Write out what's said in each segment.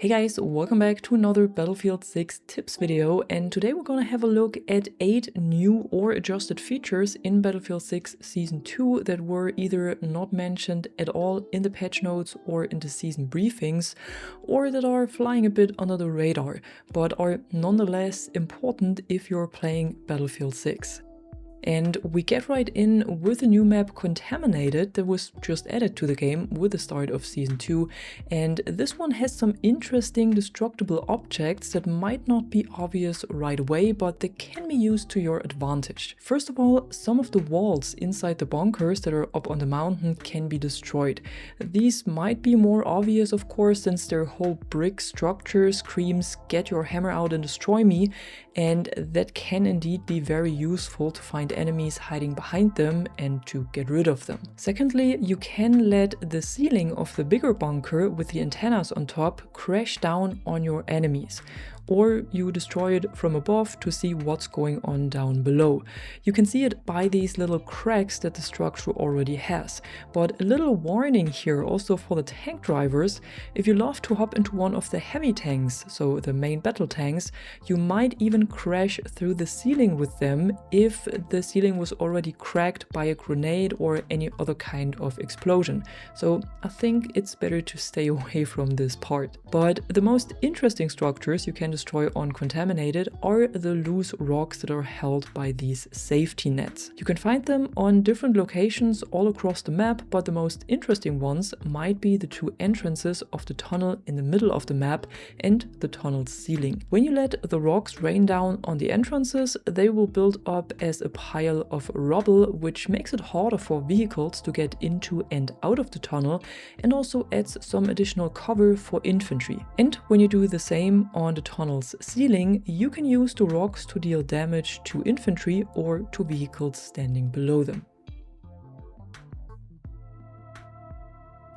Hey guys, welcome back to another Battlefield 6 tips video, and today we're gonna have a look at 8 new or adjusted features in Battlefield 6 Season 2 that were either not mentioned at all in the patch notes or in the season briefings, or that are flying a bit under the radar, but are nonetheless important if you're playing Battlefield 6. And we get right in with the new map Contaminated that was just added to the game with the start of Season 2, and this one has some interesting destructible objects that might not be obvious right away, but they can be used to your advantage. First of all, some of the walls inside the bunkers that are up on the mountain can be destroyed. These might be more obvious, of course, since their whole brick structure screams "get your hammer out and destroy me," and that can indeed be very useful to find enemies hiding behind them and to get rid of them. Secondly, you can let the ceiling of the bigger bunker with the antennas on top crash down on your enemies, or you destroy it from above to see what's going on down below. You can see it by these little cracks that the structure already has. But a little warning here also for the tank drivers: if you love to hop into one of the heavy tanks, so the main battle tanks, you might even crash through the ceiling with them if the ceiling was already cracked by a grenade or any other kind of explosion. So I think it's better to stay away from this part. But the most interesting structures you can destroy on Contaminated are the loose rocks that are held by these safety nets. You can find them on different locations all across the map, but the most interesting ones might be the two entrances of the tunnel in the middle of the map and the tunnel's ceiling. When you let the rocks rain down on the entrances, they will build up as a pile of rubble, which makes it harder for vehicles to get into and out of the tunnel, and also adds some additional cover for infantry. And when you do the same on the tunnel's ceiling, you can use the rocks to deal damage to infantry or to vehicles standing below them.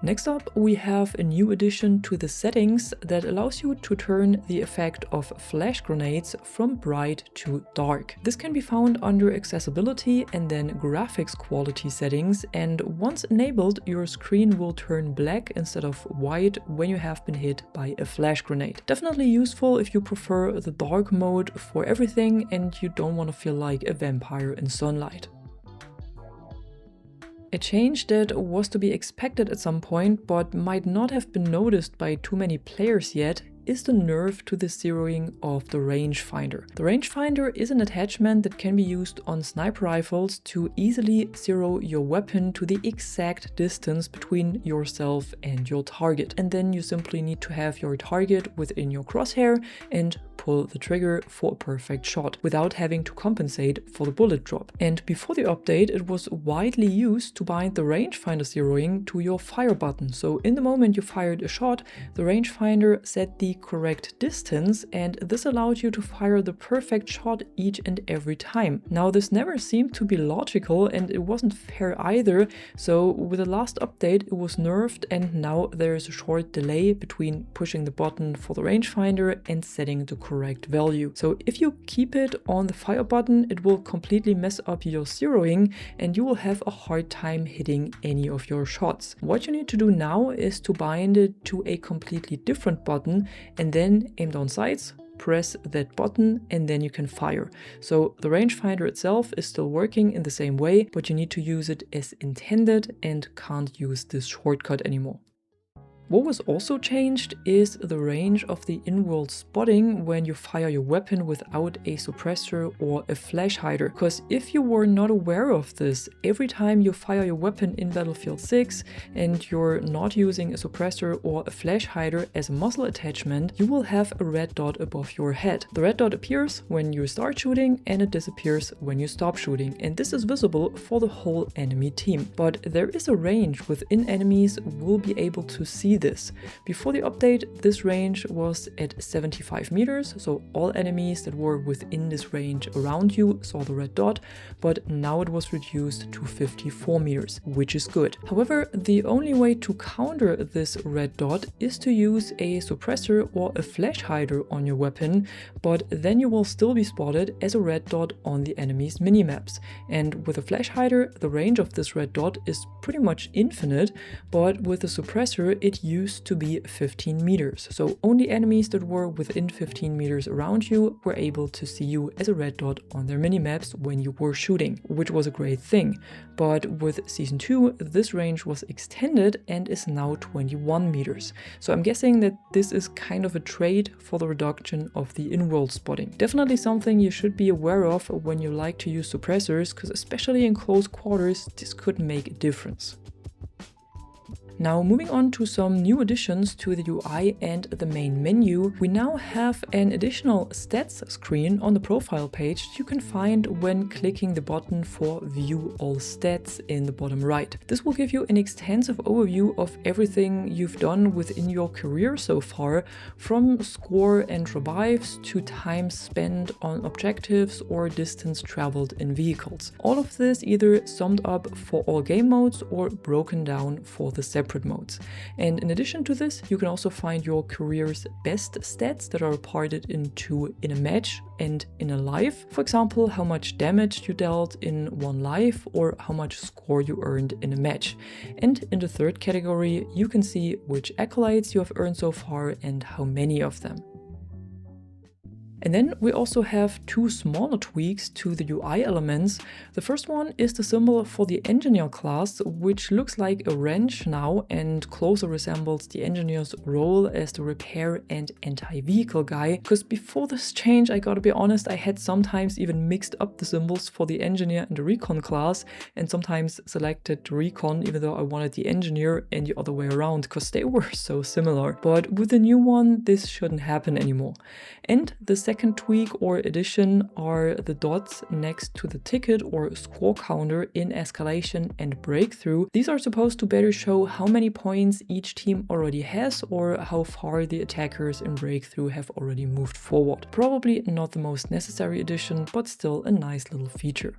Next up, we have a new addition to the settings that allows you to turn the effect of flash grenades from bright to dark. This can be found under accessibility and then graphics quality settings, and once enabled, your screen will turn black instead of white when you have been hit by a flash grenade. Definitely useful if you prefer the dark mode for everything and you don't want to feel like a vampire in sunlight. A change that was to be expected at some point, but might not have been noticed by too many players yet, is the nerf to the zeroing of the rangefinder. The rangefinder is an attachment that can be used on sniper rifles to easily zero your weapon to the exact distance between yourself and your target. And then you simply need to have your target within your crosshair and pull the trigger for a perfect shot without having to compensate for the bullet drop. And before the update, it was widely used to bind the rangefinder zeroing to your fire button. So in the moment you fired a shot, the rangefinder set the correct distance, and this allowed you to fire the perfect shot each and every time. Now, this never seemed to be logical, and it wasn't fair either, so with the last update it was nerfed, and now there is a short delay between pushing the button for the rangefinder and setting the correct value. So if you keep it on the fire button, it will completely mess up your zeroing and you will have a hard time hitting any of your shots. What you need to do now is to bind it to a completely different button and then aim down sights, press that button, and then you can fire. So the rangefinder itself is still working in the same way, but you need to use it as intended and can't use this shortcut anymore. What was also changed is the range of the in-world spotting when you fire your weapon without a suppressor or a flash hider. Because if you were not aware of this, every time you fire your weapon in Battlefield 6 and you're not using a suppressor or a flash hider as a muzzle attachment, you will have a red dot above your head. The red dot appears when you start shooting and it disappears when you stop shooting, and this is visible for the whole enemy team. But there is a range within enemies will be able to see this. Before the update, this range was at 75 meters, so all enemies that were within this range around you saw the red dot, but now it was reduced to 54 meters, which is good. However, the only way to counter this red dot is to use a suppressor or a flash hider on your weapon, but then you will still be spotted as a red dot on the enemy's minimaps. And with a flash hider, the range of this red dot is pretty much infinite, but with a suppressor, it used to be 15 meters. So only enemies that were within 15 meters around you were able to see you as a red dot on their minimaps when you were shooting, which was a great thing. But with Season 2, this range was extended and is now 21 meters. So I'm guessing that this is kind of a trade for the reduction of the in-world spotting. Definitely something you should be aware of when you like to use suppressors, because especially in close quarters, this could make a difference. Now, moving on to some new additions to the UI and the main menu, we now have an additional stats screen on the profile page you can find when clicking the button for View All Stats in the bottom right. This will give you an extensive overview of everything you've done within your career so far, from score and revives to time spent on objectives or distance traveled in vehicles. All of this either summed up for all game modes or broken down for the separate modes. And in addition to this, you can also find your career's best stats that are parted into in a match and in a life. For example, how much damage you dealt in one life or how much score you earned in a match. And in the third category, you can see which accolades you have earned so far and how many of them. And then we also have two smaller tweaks to the UI elements. The first one is the symbol for the engineer class, which looks like a wrench now and closer resembles the engineer's role as the repair and anti-vehicle guy. Because before this change, I gotta be honest, I had sometimes even mixed up the symbols for the engineer and the recon class, and sometimes selected the recon even though I wanted the engineer, and the other way around, because they were so similar. But with the new one, this shouldn't happen anymore. And the second tweak or addition are the dots next to the ticket or score counter in escalation and breakthrough. These are supposed to better show how many points each team already has or how far the attackers in breakthrough have already moved forward. Probably not the most necessary addition, but still a nice little feature.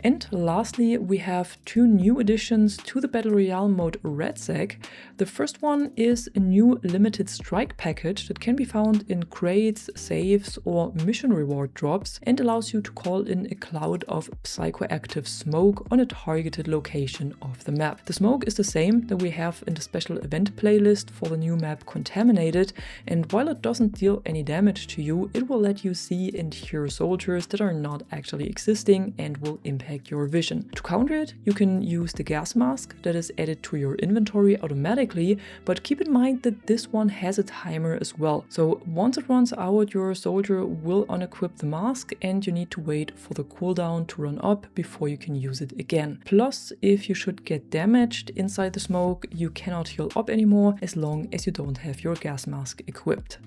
And lastly, we have two new additions to the Battle Royale mode RedSec. The first one is a new limited Stricke Package that can be found in crates, saves, or mission reward drops, and allows you to call in a cloud of psychoactive smoke on a targeted location of the map. The smoke is the same that we have in the special event playlist for the new map Contaminated, and while it doesn't deal any damage to you, it will let you see and hear soldiers that are not actually existing and will impact your vision. To counter it, you can use the gas mask that is added to your inventory automatically, but keep in mind that this one has a timer as well. So once it runs out, your soldier will unequip the mask and you need to wait for the cooldown to run up before you can use it again. Plus, if you should get damaged inside the smoke, you cannot heal up anymore as long as you don't have your gas mask equipped.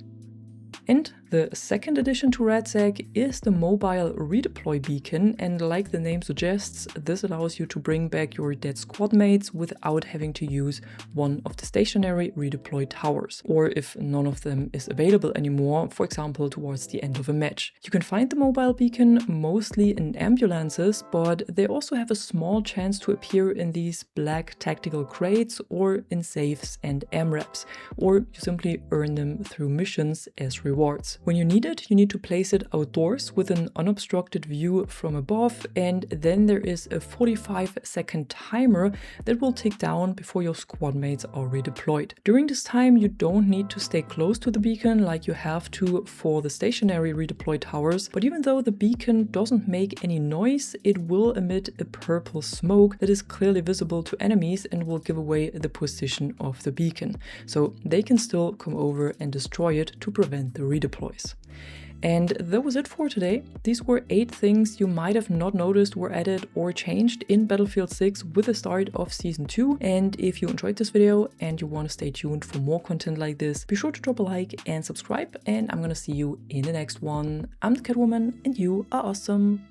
And the second addition to RedSec is the mobile redeploy beacon, and like the name suggests, this allows you to bring back your dead squad mates without having to use one of the stationary redeploy towers, or if none of them is available anymore, for example towards the end of a match. You can find the mobile beacon mostly in ambulances, but they also have a small chance to appear in these black tactical crates or in safes and AMRAPs, or you simply earn them through missions as rewards. When you need it, you need to place it outdoors with an unobstructed view from above, and then there is a 45-second timer that will tick down before your squad mates are redeployed. During this time, you don't need to stay close to the beacon like you have to for the stationary redeploy towers, but even though the beacon doesn't make any noise, it will emit a purple smoke that is clearly visible to enemies and will give away the position of the beacon, so they can still come over and destroy it to prevent the redeploys. And that was it for today. These were 8 things you might have not noticed were added or changed in Battlefield 6 with the start of Season 2. And if you enjoyed this video and you want to stay tuned for more content like this, be sure to drop a like and subscribe, and I'm gonna see you in the next one. I'm the Catwoman and you are awesome.